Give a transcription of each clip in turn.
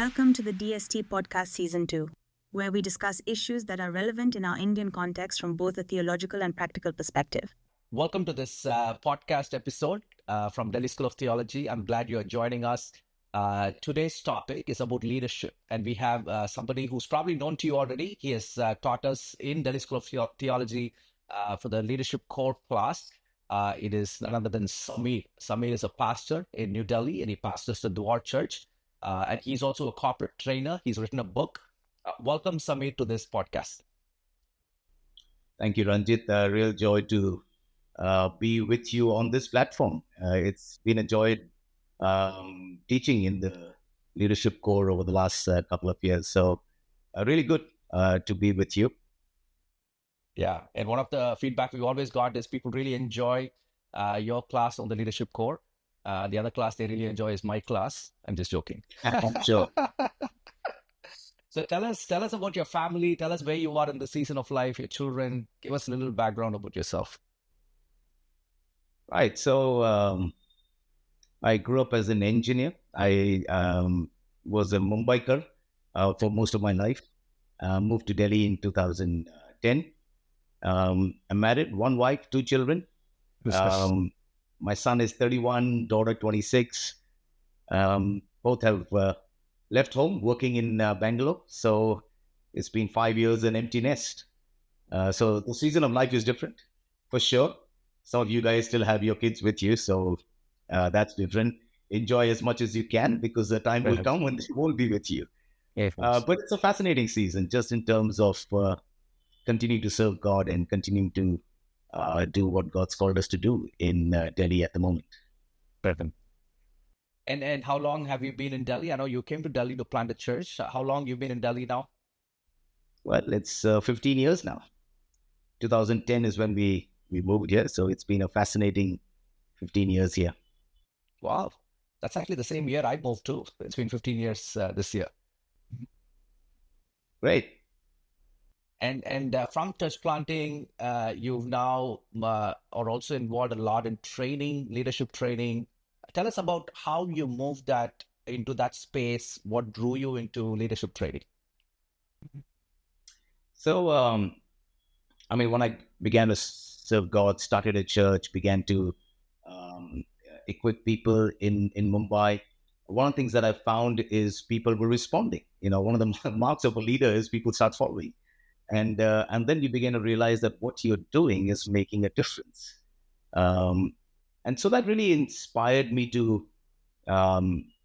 Welcome to the DST podcast season 2, where we discuss issues that are relevant in our Indian context from both a theological and practical perspective. Welcome to this podcast episode from Delhi School of Theology. I'm glad you're joining us. Today's topic is about leadership, and we have somebody who's probably known to you already. He has taught us in Delhi School of Theology for the leadership core class. It is none other than Samir. Samir is a pastor in New Delhi, and he pastors the Dwar Church. And he's also a corporate trainer. He's written a book. Welcome, Samir, to this podcast. Thank you, Ranjit. Real joy to be with you on this platform. It's been a joy teaching in the leadership core over the last couple of years. So really good to be with you. Yeah. And one of the feedback we've always got is people really enjoy your class on the leadership core. The other class they really enjoy is my class. I'm just joking. Sure. So tell us about your family. Tell us where you are in the season of life, your children. Give us a little background about yourself. Right. So I grew up as an engineer. I was a Mumbaiker for most of my life. Moved to Delhi in 2010. I'm married, one wife, two children. My son is 31, daughter 26. Both have left home working in Bangalore. So it's been 5 years an empty nest. So the season of life is different, for sure. Some of you guys still have your kids with you. So that's different. Enjoy as much as you can because the time will come when they won't be with you. But it's a fascinating season just in terms of continuing to serve God and continuing to do what God's called us to do in Delhi at the moment. Perfect. And how long have you been in Delhi? I know you came to Delhi to plant a church. How long you've been in Delhi now? Well, it's 15 years now. 2010 is when we moved here. So it's been a fascinating 15 years here. Wow. That's actually the same year I moved too. It's been 15 years this year. Great. And from church planting, you've now are also involved a lot in training, leadership training. Tell us about how you moved that into that space. What drew you into leadership training? So, when I began to serve God, started a church, began to equip people in Mumbai, one of the things that I found is people were responding. One of the marks of a leader is people start following. And then you begin to realize that what you're doing is making a difference. And so that really inspired me to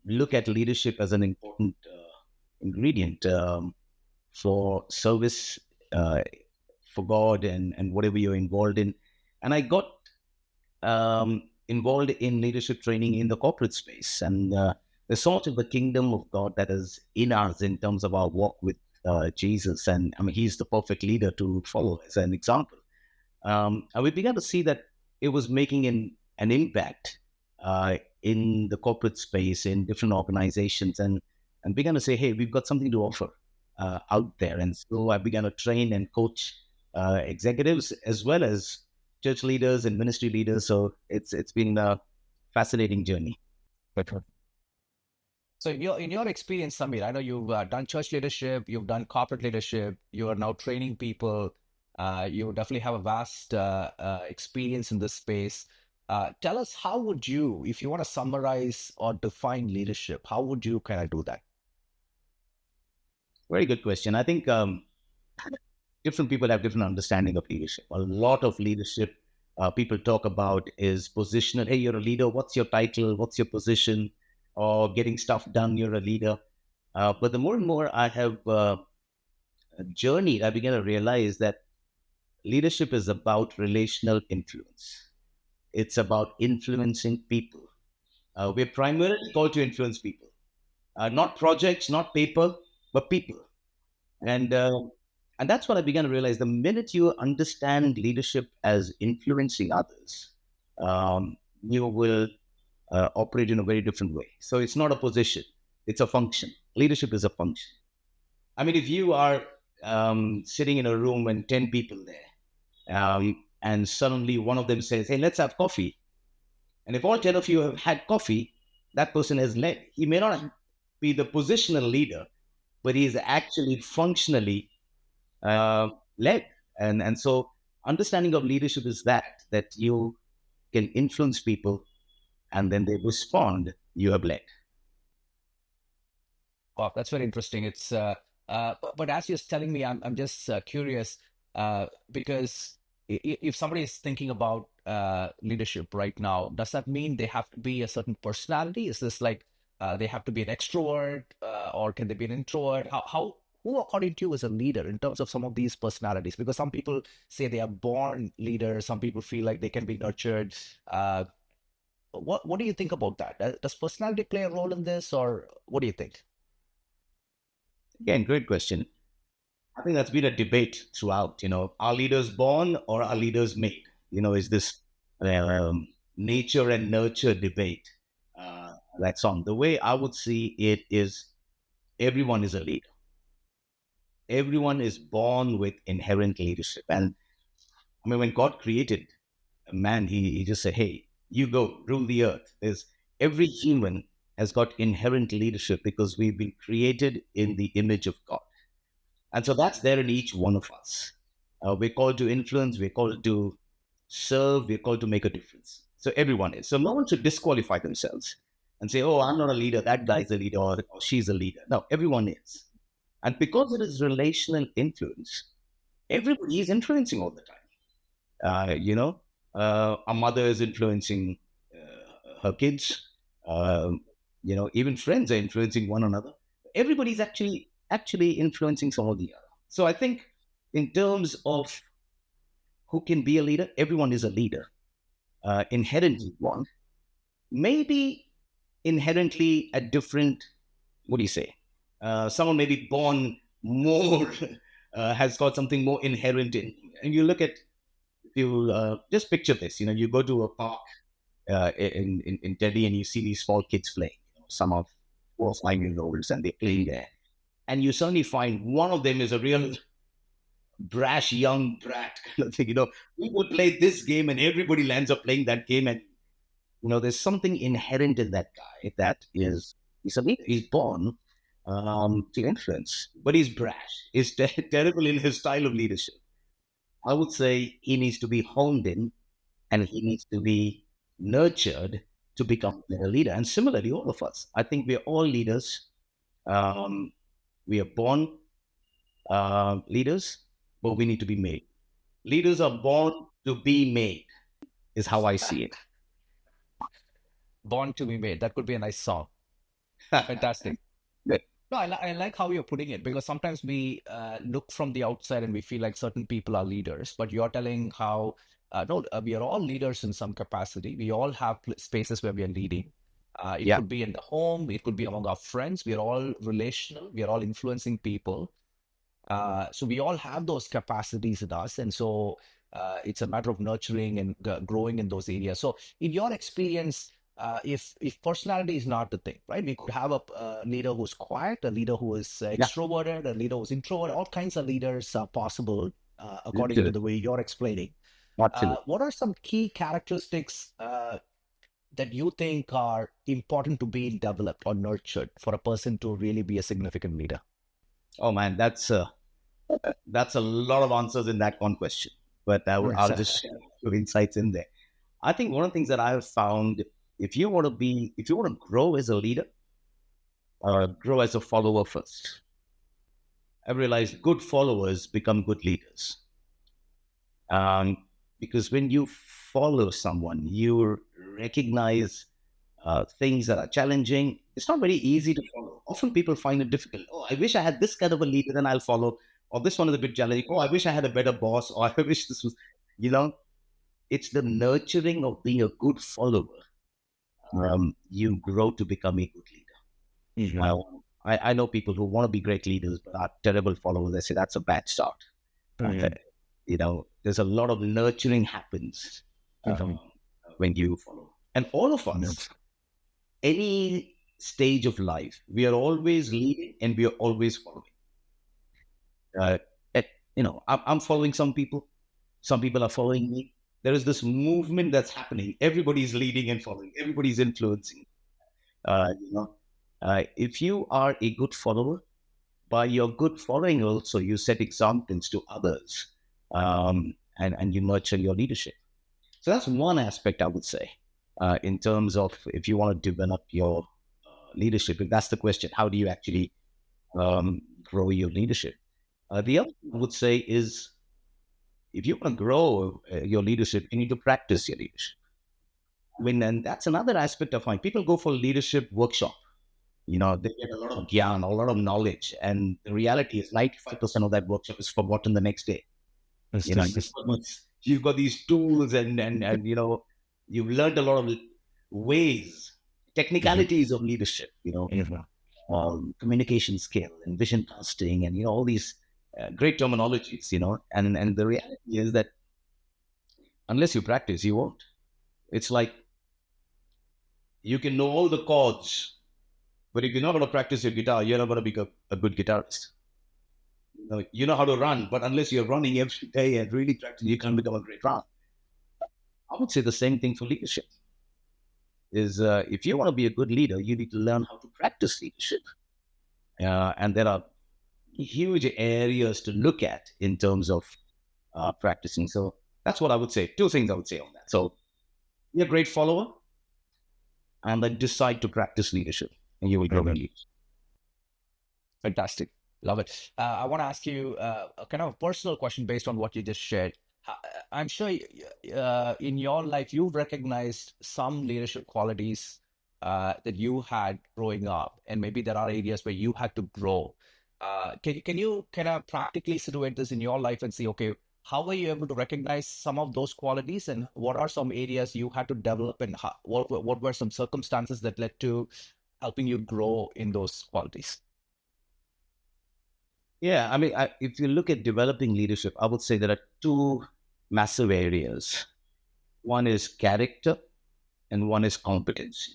look at leadership as an important ingredient for service for God and whatever you're involved in. And I got involved in leadership training in the corporate space. And the sort of the kingdom of God that is in us in terms of our walk with Jesus. And he's the perfect leader to follow as an example. And we began to see that it was making an impact in the corporate space, in different organizations, and began to say, hey, we've got something to offer out there. And so I began to train and coach executives as well as church leaders and ministry leaders. So it's been a fascinating journey. So in your experience, Samir, I know you've done church leadership, you've done corporate leadership, you are now training people. You definitely have a vast experience in this space. Tell us, how would you, if you want to summarize or define leadership, how would you kind of do that? Very good question. I think different people have different understanding of leadership. A lot of leadership people talk about is positional. Hey, you're a leader. What's your title? What's your position? Or getting stuff done, you're a leader. But the more and more I have journeyed, I began to realize that leadership is about relational influence. It's about influencing people. We're primarily called to influence people. Not projects, not paper, but people. And that's what I began to realize. The minute you understand leadership as influencing others, you will operate in a very different way. So it's not a position, it's a function. Leadership is a function. If you are sitting in a room and 10 people there, and suddenly one of them says, hey, let's have coffee. And if all 10 of you have had coffee, that person has led. He may not be the positional leader, but he is actually functionally led. And so understanding of leadership is that you can influence people and then they respond, you have led. Wow, that's very interesting. It's but as you're telling me, I'm just curious because if somebody is thinking about leadership right now, does that mean they have to be a certain personality? Is this like they have to be an extrovert or can they be an introvert? How who according to you is a leader in terms of some of these personalities? Because some people say they are born leaders, some people feel like they can be nurtured. What do you think about that? Does personality play a role in this, or what do you think? Again, great question. I think that's been a debate throughout. Are leaders born or are leaders made? Is this nature and nurture debate that's on? The way I would see it is everyone is a leader. Everyone is born with inherent leadership. And I mean, when God created man, he just said, hey, you go rule the earth. Every human has got inherent leadership because we've been created in the image of God. And so that's there in each one of us. We're called to influence, we're called to serve, we're called to make a difference. So everyone is. So no one should disqualify themselves and say, oh, I'm not a leader, that guy's a leader, or she's a leader. No, everyone is. And because it is relational influence, everybody is influencing all the time. A mother is influencing her kids. Even friends are influencing one another. Everybody's actually influencing some of the other. So I think in terms of who can be a leader, everyone is a leader. Inherently one, maybe inherently a different. What do you say? Someone may be born more, has got something more inherent in. And you look at, you just picture this. You go to a park in Delhi and you see these small kids playing. Some are 4 or 5 years old and they're playing there. And you suddenly find one of them is a real brash young brat kind of thing. We would play this game and everybody lands up playing that game. And, there's something inherent in that guy that he's born to influence, but he's brash. He's terrible in his style of leadership. I would say he needs to be honed in and he needs to be nurtured to become a leader. And similarly, all of us, I think we're all leaders. We are born leaders, but we need to be made. Leaders are born to be made, is how I see it. Born to be made. That could be a nice song. Fantastic. Good. No, I like how you're putting it because sometimes we look from the outside and we feel like certain people are leaders, but you're telling how no, we are all leaders in some capacity. We all have spaces where we are leading. It Yeah, could be in the home, it could be among our friends. We are all relational. We are all influencing people. So we all have those capacities in us, and so it's a matter of nurturing and growing in those areas. So, in your experience, if personality is not the thing, right? We could have a leader who's quiet, a leader who is yeah, extroverted, a leader who's introvert. All kinds of leaders are possible according to absolutely. the way you're explaining. Absolutely. What are some key characteristics that you think are important to be developed or nurtured for a person to really be a significant leader? Oh man, that's a lot of answers in that one question, but I'll just share a few insights in there. I think one of the things that I have found, if you want to grow as a leader, grow as a follower first. I realized good followers become good leaders. Um, because when you follow someone, you recognize things that are challenging. It's not very easy to follow. Often people find it difficult. Oh, I wish I had this kind of a leader, then I'll follow. Or this one is a bit challenging. Oh, I wish I had a better boss. Or I wish this was, you know, it's the nurturing of being a good follower. You grow to become a good leader. Mhm. I know people who want to be great leaders but are terrible followers. I say that's a bad start. Mhm. There's a lot of nurturing happens Mhm. when you follow. And all of us, Yes. any stage of life, we are always leading and we are always following. Uh, I'm following some people are following me. There is this movement that's happening. Everybody's leading and following. Everybody's influeing. Uh, you know, If you are a good follower, by your good following, also you set examples to others, and you nurture your leadership. So that's one aspect I would say, in terms of if you want to develop your leadership. If that's the question, how do you actually grow your leadership? The other thing I would say is if you want to grow your leadership, you need to practice your leadership. I mean, and that's another aspect of mine. People go for leadership workshop. They get a lot of gyan, a lot of knowledge, and the reality is 95% of that workshop is forgotten the next day. It's You know, just, you've got these tools, and you've learned a lot of ways, technicalities of leadership. Communication skill and vision casting, and all these great terminologies. And the reality is that unless you practice, you won't. It's like you can know all the chords, but if you're not going to practice your guitar, you're not going to be a good guitarist. You know how to run, but unless you're running every day and really practicing, you can't become a great runner. I would say the same thing for leadership. Is if you want to be a good leader, you need to learn how to practice leadership. And there are huge areas to look at in terms of practicing. So that's what I would say. Two things I would say on that. So be a great follower, and then decide to practice leadership, and you will grow in leadership. fantastic. Love it. I want to ask you a kind of personal question based on what you just shared. I'm sure in your life you've recognized some leadership qualities that you had growing up, and maybe there are areas where you had to grow. Can you kind of practically situate this in your life and see, okay, how were you able to recognize some of those qualities, and what are some areas you had to develop, and what were some circumstances that led to helping you grow in those qualities? Yeah, I mean, if you look at developing leadership, I would say there are two massive areas. One is character, and one is competency.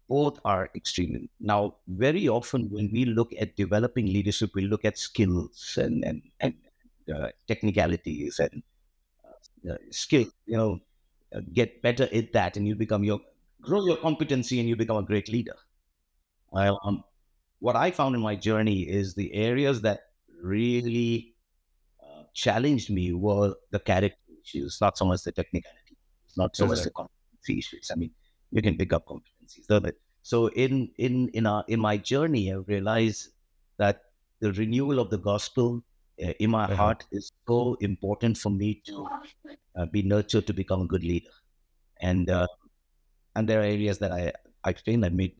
Both are extremely. Now, very often when we look at developing leadership, we look at skills and technicalities and skill. Get better at that, and you grow your competency, and you become a great leader. What I found in my journey is the areas that really challenged me were the character issues, not so much the technicality, not so much the competency issues. I mean, you can pick up competencies, don't it? So in my journey, I realized that the renewal of the gospel in my heart is so important for me to be nurtured to become a good leader. And there are areas that I failed. I made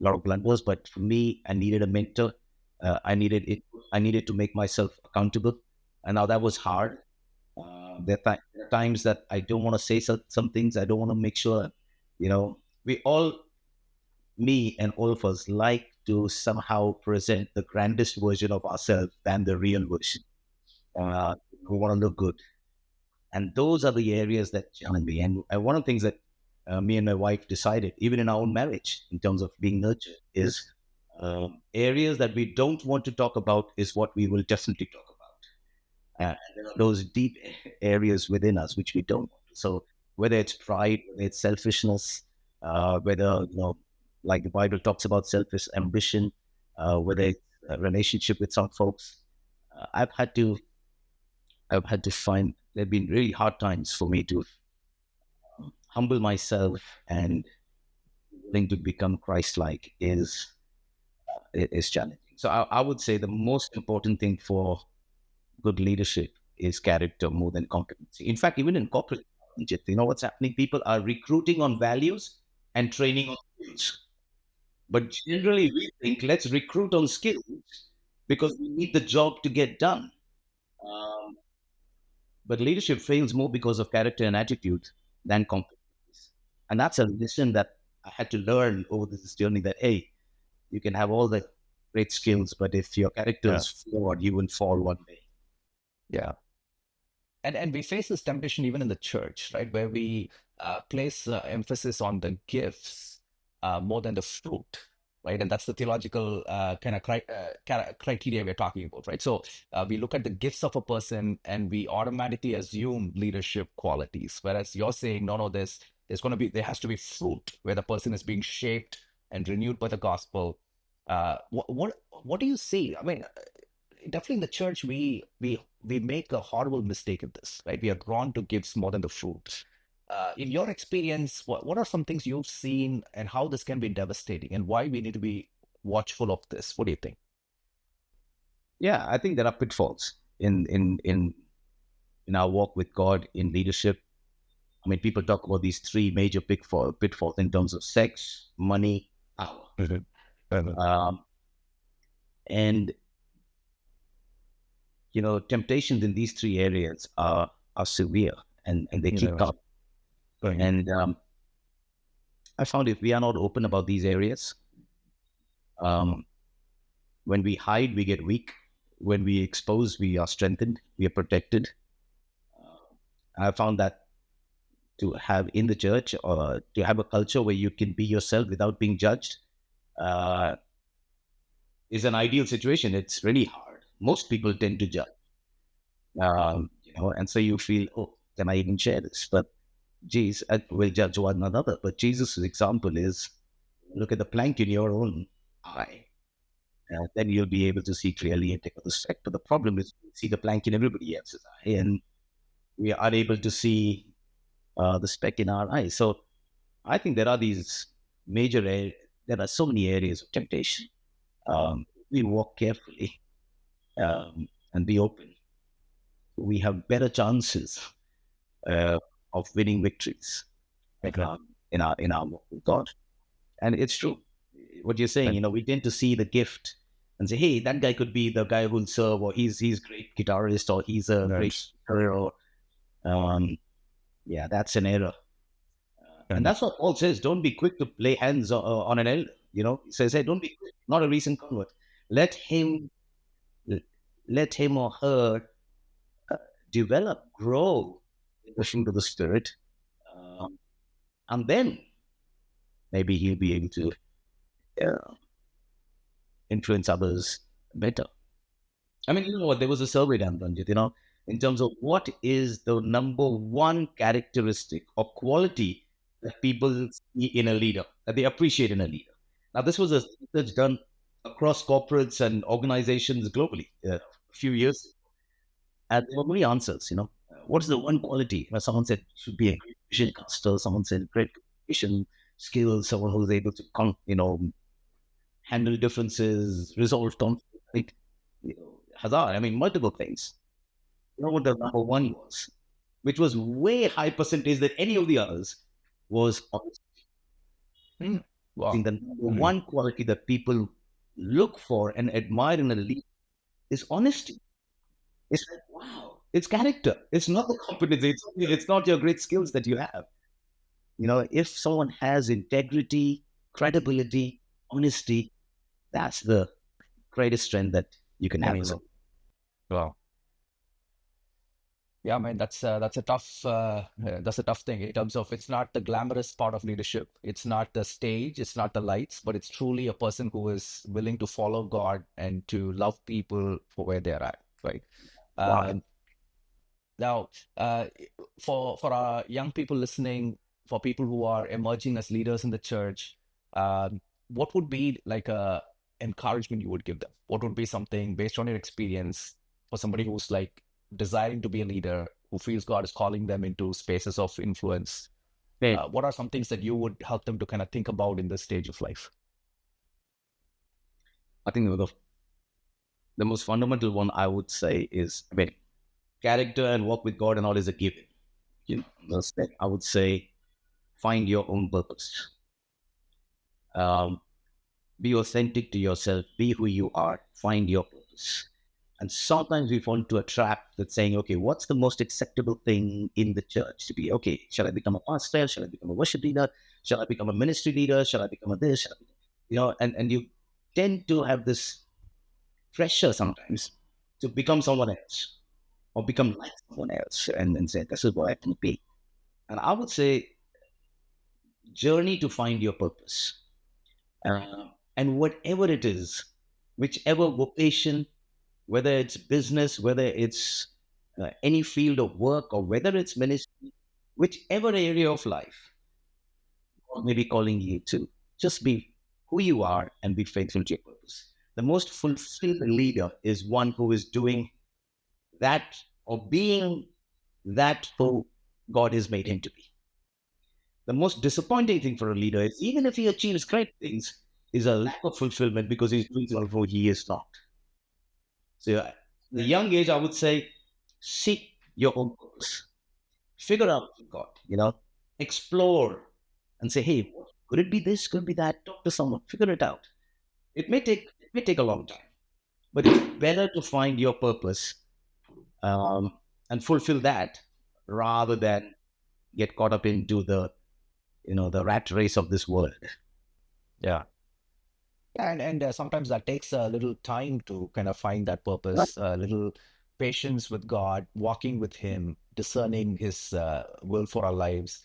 a lot of blunders, but for me, I needed a mentor. I needed to make myself accountable, and now that was hard. There are times that I don't want to say some things. I don't want to make sure, we all, me and all of us, like to somehow present the grandest version of ourselves than the real version. We want to look good. And those are the areas that challenge me. And one of the things that me and my wife decided, even in our own marriage, in terms of being nurtured, is areas that we don't want to talk about is what we will definitely talk about. There are those deep areas within us which we don't want to. So whether it's pride, whether it's selfishness, whether, like the Bible talks about selfish ambition, whether it's a relationship with some folks, I've had to find, there have been really hard times for me to humble myself and willing to become Christ-like is challenging. So I would say the most important thing for good leadership is character more than competency. In fact, even in corporate, what's happening? People are recruiting on values and training on skills. But generally, we think let's recruit on skills because we need the job to get done. But leadership fails more because of character and attitude than competencies. And that's a lesson that I had to learn over this journey, that, hey, you can have all the great skills, but if your character is flawed, you will fall one day. Yeah. And we face this temptation even in the church, right? Where we place emphasis on the gifts more than the fruit, right? And that's the theological kind of criteria we're talking about, right? So we look at the gifts of a person and we automatically assume leadership qualities. Whereas you're saying, no, there has to be fruit where the person is being shaped and renewed by the gospel. What do you see? I mean, definitely in the church, we make a horrible mistake in this, right? We are drawn to gifts more than the fruit. In your experience, what are some things you've seen and how this can be devastating and why we need to be watchful of this? What do you think? Yeah, I think there are pitfalls in our walk with God in leadership. I mean, people talk about these three major pitfalls in terms of sex, money, power. Um, and, temptations in these three areas are severe, and they keep coming. And I found if we are not open about these areas, um, when we hide, we get weak. When we expose, we are strengthened, we are protected. I found that to have in the church, or to have a culture where you can be yourself without being judged, uh, is an ideal situation. It's really hard. Most people tend to judge, and so you feel, oh, can I even share this? But geez, we'll judge one another. But Jesus' example is, look at the plank in your own eye. Then you'll be able to see clearly and take the speck. But the problem is, we see the plank in everybody else's eye, and we are unable to see the speck in our eye. So I think there are these there are so many areas of temptation. We walk carefully and be open. We have better chances of winning victories in our walk with God. And it's true what you're saying. We tend to see the gift and say, hey, that guy could be the guy who'll serve, or he's great guitarist, or he's a great speaker, or yeah, that's an error. And that's what Paul says. Don't be quick to lay hands on an elder. He says, hey, don't be quick, not a recent convert. Let him or her develop, grow in the fruit of the Spirit. And then maybe he'll be able to influence others better. I mean, what? There was a survey done, Ranjit, in terms of what is the number one characteristic or quality that people see in a leader, that they appreciate in a leader. Now, this was a research done across corporates and organizations globally a few years ago. And there were many answers, What is the one quality? Someone said should be a great vision caster. Someone said great communication skills. Someone who's able to, handle differences, resolve conflict. I mean, multiple things. You know what the number one was, which was way high percentage than any of the others, was honesty. Wow. I think the number one quality that people look for and admire in a leader is honesty. It's like, wow, it's character. It's not the competency. It's not your great skills that you have. If someone has integrity, credibility, honesty, that's the greatest strength that you can have. Wow. Yeah, man, that's a tough thing in terms of it's not the glamorous part of leadership. It's not the stage, it's not the lights, but it's truly a person who is willing to follow God and to love people for where they're at, right? Wow. Now, for our young people listening, for people who are emerging as leaders in the church, what would be like a encouragement you would give them? What would be something based on your experience for somebody who's like desiring to be a leader, who feels God is calling them into spaces of influence? What are some things that you would help them to kind of think about in this stage of life? I think the most fundamental one I would say is, character and walk with God and all is a given. I would say, find your own purpose. Be authentic to yourself. Be who you are. Find your purpose. And sometimes we fall into a trap that's saying, okay, what's the most acceptable thing in the church to be? Okay, shall I become a pastor? Shall I become a worship leader? Shall I become a ministry leader? Shall I become a this? And you tend to have this pressure sometimes to become someone else or become like someone else and say, this is what I can be. And I would say, journey to find your purpose. And whatever it is, whichever vocation, whether it's business, whether it's any field of work, or whether it's ministry, whichever area of life God may be calling you to, just be who you are and be faithful to your purpose. The most fulfilled leader is one who is doing that or being that who God has made him to be. The most disappointing thing for a leader is even if he achieves great things, is a lack of fulfillment because he's doing something who he is not. So at the young age, I would say, seek your own purpose. Figure out God, explore and say, hey, could it be this? Could it be that? Talk to someone, figure it out. It may take a long time, but it's better to find your purpose and fulfill that rather than get caught up into the rat race of this world. Yeah. And sometimes that takes a little time to kind of find that purpose, a little patience with God, walking with Him, discerning His will for our lives,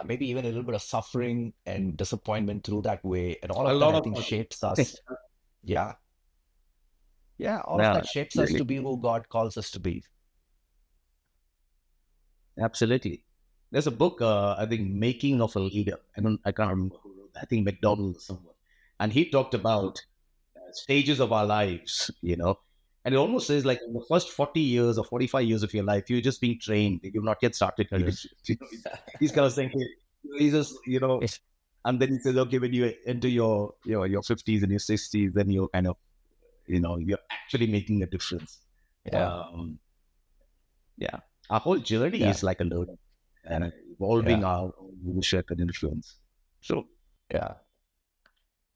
maybe even a little bit of suffering and disappointment through that way. And all A of that, lot I of think, shapes us. Yeah. Yeah. All of yeah, that shapes us to be who God calls us to be. absolutely. There's a book, I think, Making of a Leader. I can't remember who wrote that. I think McDonald or someone, and he talked about stages of our lives, and it almost says like in the first 40 years or 45 years of your life, you're just being trained. You've not yet started leadership. He's kind of saying, hey, he's just, It's- and then he says, okay, when you enter your 50s and your 60s, then you're kind of, you're actually making a difference. Yeah. Yeah. Our whole journey Yeah. is like a learning and evolving Yeah. our own leadership and influence. So, Yeah.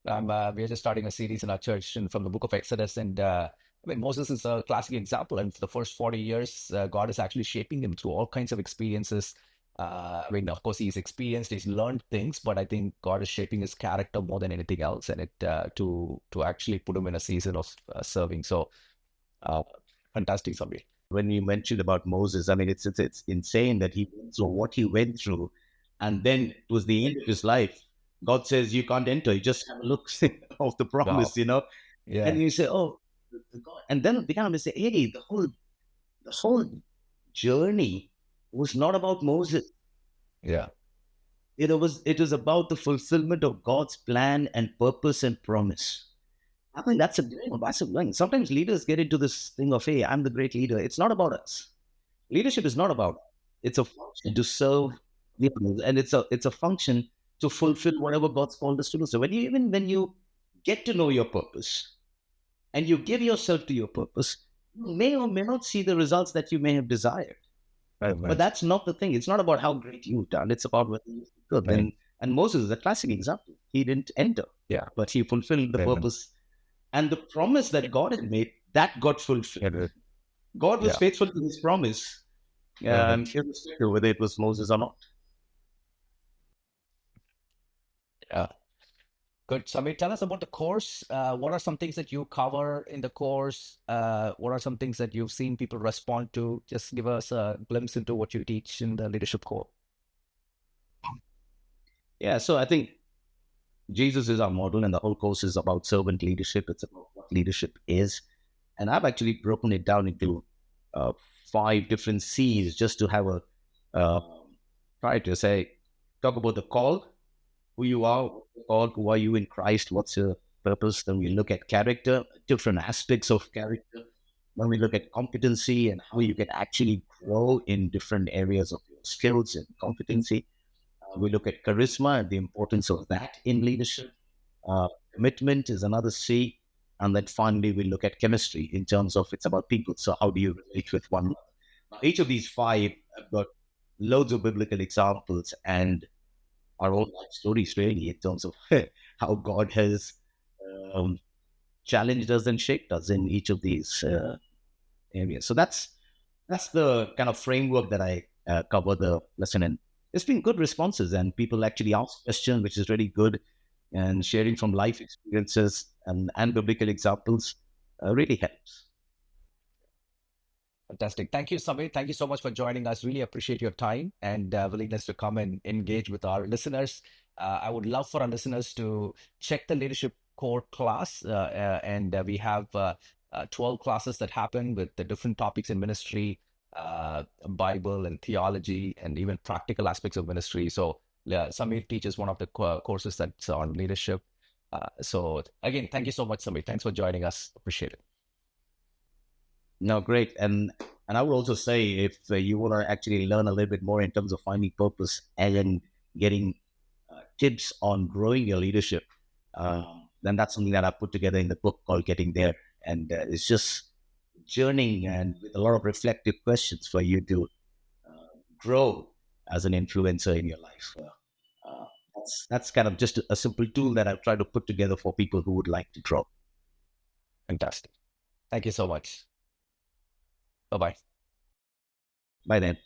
We're just starting a series in our church from the book of Exodus. And I mean, Moses is a classic example. And for the first 40 years, God is actually shaping him through all kinds of experiences. I mean, of course, he's experienced, he's learned things, but I think God is shaping his character more than anything else, and it to actually put him in a season of serving. So, uh, fantastic, Samir. when you mentioned about Moses, I mean, it's insane that he went through what he went through, and then it was the end of his life. God says you can't enter. You just have a look of the promise, Wow. and Yeah. you say, "Oh, God!" And then it began to say, "Hey, the whole journey was not about Moses. Yeah. It was about the fulfillment of God's plan and purpose and promise." I think that's a massive learning. Sometimes leaders get into this thing of, "Hey, I'm the great leader." It's not about us. Leadership is not about. It's a function to serve the others, and it's a function to fulfill whatever God's called us to do. So when you get to know your purpose and you give yourself to your purpose, you may or may not see the results that you may have desired. Right. But Right. that's not the thing. It's not about how great you've done. It's about whether you're good. Right. And Moses is a classic example. He didn't enter, Yeah. but he fulfilled the Right. purpose and the promise that God had made. That got fulfilled. Yeah. God was Yeah. faithful to His promise, Right. irrespective of whether it was Moses or not. Yeah. Good. Samir, tell us about the course. What are some things that you cover in the course? What are some things that you've seen people respond to? Just give us a glimpse into what you teach in the leadership core. Yeah, so I think Jesus is our model, and the whole course is about servant leadership. It's about what leadership is. And I've actually broken it down into 5 different C's just to have a uh, try to say, talk about the call, who you are, what you're called, who are you in Christ, what's your purpose. Then we look at character, different aspects of character. Then we look at competency and how you can actually grow in different areas of your skills and competency. We look at charisma and the importance of that in leadership. Commitment is another C. And then finally, we look at chemistry in terms of it's about people. So, how do you relate with one another? Now, each of these 5 have got loads of biblical examples and our own life stories, really, in terms of how God has um, challenged us and shaped us in each of these areas. So, that's the kind of framework that I cover the lesson in. There's been good responses, and people actually ask questions, which is really good. And sharing from life experiences and biblical examples really helps. Fantastic. Thank you, Samir. Thank you so much for joining us. Really appreciate your time and willingness to come and engage with our listeners. I would love for our listeners to check the leadership core class, and we have 12 classes that happen with the different topics in ministry, Bible and theology, and even practical aspects of ministry. So, Samir teaches one of the courses that's on leadership. So again, thank you so much, Samir. Thanks for joining us. Appreciate it. No, great. And I would also say if you want to actually learn a little bit more in terms of finding purpose and then getting tips on growing your leadership, then that's something that I put together in the book called Getting There. And it's just journeying and with a lot of reflective questions for you to grow as an influencer in your life. That's kind of just a simple tool that I've tried to put together for people who would like to grow. Fantastic. Thank you so much. Bye-bye. Bye then.